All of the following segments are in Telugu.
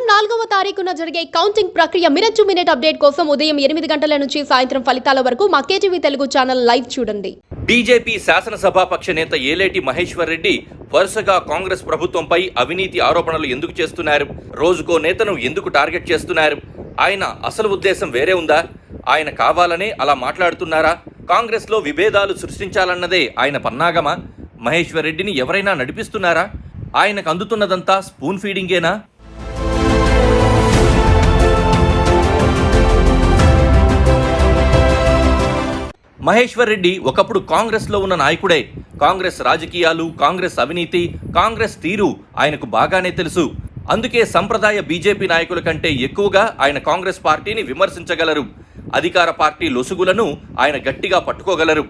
జూన్ 4వ తారీఖున జరిగే కౌంటింగ్ ప్రక్రియ మినిట్ టు మినిట్ అప్డేట్ కోసం ఉదయం 8 గంటల నుంచి సాయంత్రం ఫలితాల వరకు మా కేటీవీ తెలుగు ఛానల్ లైవ్ చూడండి. బీజేపీ శాసనసభాపక్ష నేత ఏలేటి మహేశ్వర్ రెడ్డి వరుసగా కాంగ్రెస్ ప్రభుత్వంపై అవినీతి ఆరోపణలు ఎందుకు చేస్తున్నారు? రోజుకో నేతను ఎందుకు టార్గెట్ చేస్తున్నారు? ఆయన అసలు ఉద్దేశం వేరే ఉందా? ఆయన కావాలనే అలా మాట్లాడుతున్నారా? కాంగ్రెస్ లో విభేదాలు సృష్టించాలన్నదే ఆయన పన్నాగమా? మహేశ్వర్ రెడ్డిని ఎవరైనా నడిపిస్తున్నారా? ఆయనకు అందుతున్నదంతా స్పూన్ ఫీడింగేనా? మహేశ్వర్ రెడ్డి ఒకప్పుడు కాంగ్రెస్ లో ఉన్న నాయకుడే. కాంగ్రెస్ రాజకీయాలు, కాంగ్రెస్ అవినీతి, కాంగ్రెస్ తీరు ఆయనకు బాగానే తెలుసు. అందుకే సంప్రదాయ బీజేపీ నాయకుల కంటే ఎక్కువగా ఆయన కాంగ్రెస్ పార్టీని విమర్శించగలరు. అధికార పార్టీ లొసుగులను ఆయన గట్టిగా పట్టుకోగలరు.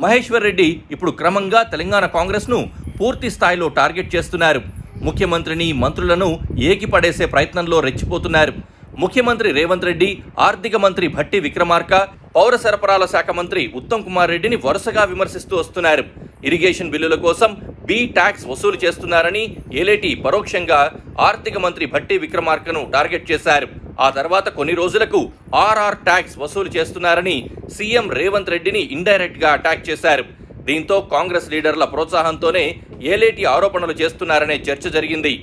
మహేశ్వర్ రెడ్డి ఇప్పుడు క్రమంగా తెలంగాణ కాంగ్రెస్ ను పూర్తి స్థాయిలో టార్గెట్ చేస్తున్నారు. ముఖ్యమంత్రిని, మంత్రులను ఏకిపడేసే ప్రయత్నంలో రెచ్చిపోతున్నారు. ముఖ్యమంత్రి రేవంత్ రెడ్డి, ఆర్థిక మంత్రి భట్టి విక్రమార్క, పౌర సరఫరాల శాఖ మంత్రి ఉత్తమ్ కుమార్ రెడ్డిని వరుసగా విమర్శిస్తూ వస్తున్నారు. ఇరిగేషన్ బిల్లుల కోసం బి ట్యాక్స్ వసూలు చేస్తున్నారని ఏలేటి పరోక్షంగా ఆర్థిక మంత్రి భట్టి విక్రమార్కను టార్గెట్ చేశారు. ఆ తర్వాత కొన్ని రోజులకు ఆర్ఆర్ ట్యాక్స్ వసూలు చేస్తున్నారని సీఎం రేవంత్ రెడ్డిని ఇండైరెక్ట్ గా అటాక్ చేశారు. దీంతో కాంగ్రెస్ లీడర్ల ప్రోత్సాహంతోనే ఏలేటి ఆరోపణలు చేస్తున్నారనే చర్చ జరిగింది.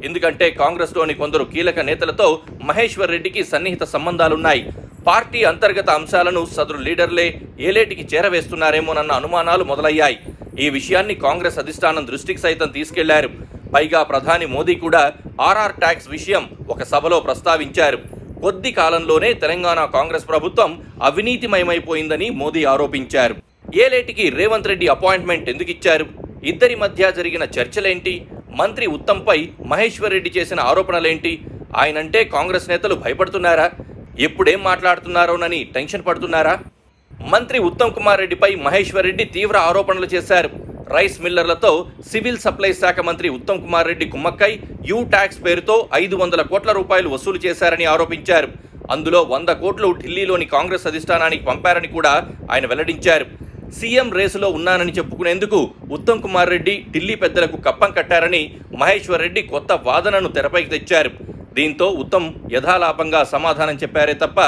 ఎందుకంటే కాంగ్రెస్లోని కొందరు కీలక నేతలతో మహేశ్వర్ రెడ్డికి సన్నిహిత సంబంధాలున్నాయి. పార్టీ అంతర్గత అంశాలను సదరు లీడర్లే ఏలేటికి చేరవేస్తున్నారేమోనన్న అనుమానాలు మొదలయ్యాయి. ఈ విషయాన్ని కాంగ్రెస్ అధిష్టానం దృష్టికి సైతం తీసుకెళ్లారు. పైగా ప్రధాని మోదీ కూడా ఆర్ఆర్ ట్యాక్స్ విషయం ఒక సభలో ప్రస్తావించారు. కొద్ది కాలంలోనే తెలంగాణ కాంగ్రెస్ ప్రభుత్వం అవినీతిమయమైపోయిందని మోదీ ఆరోపించారు. ఏలేటికి రేవంత్ రెడ్డి అపాయింట్మెంట్ ఎందుకు ఇచ్చారు? ఇద్దరి మధ్య జరిగిన చర్చలేంటి? మంత్రి ఉత్తమ్పై మహేశ్వర్ రెడ్డి చేసిన ఆరోపణలేంటి? ఆయనంటే కాంగ్రెస్ నేతలు భయపడుతున్నారా? ఎప్పుడేం మాట్లాడుతున్నారోనని టెన్షన్ పడుతున్నారా? మంత్రి ఉత్తమ్ కుమార్ రెడ్డిపై మహేశ్వర్ రెడ్డి తీవ్ర ఆరోపణలు చేశారు. రైస్ మిల్లర్లతో సివిల్ సప్లైస్ శాఖ మంత్రి ఉత్తమ్ కుమార్ రెడ్డి కుమ్మక్కై యూ ట్యాక్స్ పేరుతో 500 కోట్ల రూపాయలు వసూలు చేశారని ఆరోపించారు. అందులో 100 కోట్లు ఢిల్లీలోని కాంగ్రెస్ అధిష్టానానికి పంపారని కూడా ఆయన వెల్లడించారు. సీఎం రేసులో ఉన్నానని చెప్పుకునేందుకు ఉత్తమ్ కుమార్ రెడ్డి ఢిల్లీ పెద్దలకు కప్పం కట్టారని మహేశ్వర్ రెడ్డి కొత్త వాదనను తెరపైకి తెచ్చారు. దీంతో ఉత్తమ్ యథాలాపంగా సమాధానం చెప్పారే తప్ప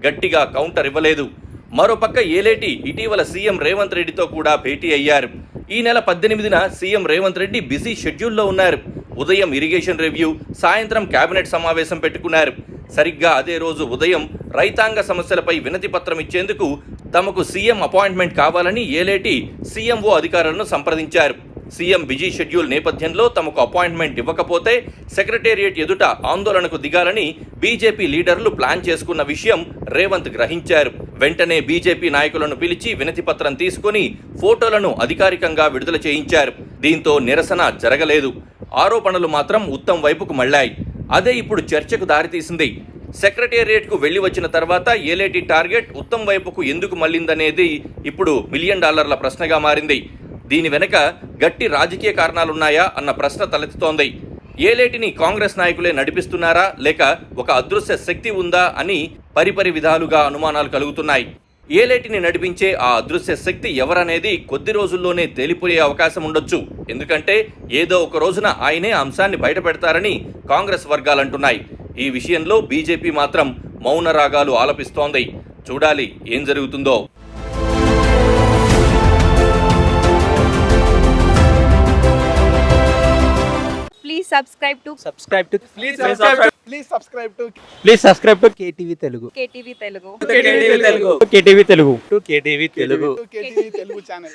గట్టిగా కౌంటర్ ఇవ్వలేదు. మరోపక్క ఏలేటి ఇటీవల సీఎం రేవంత్ రెడ్డితో కూడా భేటీ అయ్యారు. ఈ నెల 18న సీఎం రేవంత్ రెడ్డి బిజీ షెడ్యూల్లో ఉన్నారు. ఉదయం ఇరిగేషన్ రివ్యూ, సాయంత్రం కేబినెట్ సమావేశం పెట్టుకున్నారు. సరిగ్గా అదే రోజు ఉదయం రైతాంగ సమస్యలపై వినతి పత్రం ఇచ్చేందుకు తమకు సీఎం అపాయింట్మెంట్ కావాలని ఏలేటి సీఎంఓ అధికారులను సంప్రదించారు. సీఎం బిజీ షెడ్యూల్ నేపథ్యంలో తమకు అపాయింట్మెంట్ ఇవ్వకపోతే సెక్రటేరియట్ ఎదుట ఆందోళనకు దిగాలని బీజేపీ లీడర్లు ప్లాన్ చేసుకున్న విషయం రేవంత్ గ్రహించారు. వెంటనే బీజేపీ నాయకులను పిలిచి వినతి పత్రం తీసుకుని ఫోటోలను అధికారికంగా విడుదల చేయించారు. దీంతో నిరసన జరగలేదు. ఆరోపణలు మాత్రం ఉత్తమ్ వైపుకు మళ్లాయి. అదే ఇప్పుడు చర్చకు దారితీసింది. సెక్రటేరియట్కు వెళ్లి వచ్చిన తర్వాత ఏలేటి టార్గెట్ ఉత్తమ్ వైపుకు ఎందుకు మళ్లిందనేది ఇప్పుడు $1 మిలియన్ ప్రశ్నగా మారింది. దీని వెనక గట్టి రాజకీయ కారణాలున్నాయా అన్న ప్రశ్న తలెత్తుతోంది. ఏలేటిని కాంగ్రెస్ నాయకులే నడిపిస్తున్నారా, లేక ఒక అదృశ్య శక్తి ఉందా అని పరిపరి విధాలుగా అనుమానాలు కలుగుతున్నాయి. ఏలేటిని నడిపించే ఆ అదృశ్య శక్తి ఎవరనేది కొద్ది రోజుల్లోనే తేలిపోయే అవకాశం ఉండొచ్చు. ఎందుకంటే ఏదో ఒక రోజున ఆయనే అంశాన్ని బయట పెడతారని కాంగ్రెస్ వర్గాలంటున్నాయి. ఈ విషయంలో బీజేపీ మాత్రం మౌన రాగాలు ఆలపిస్తోంది. చూడాలి ఏం జరుగుతుందో. Please subscribe to KTV Telugu. KTV Telugu. KTV Telugu channel.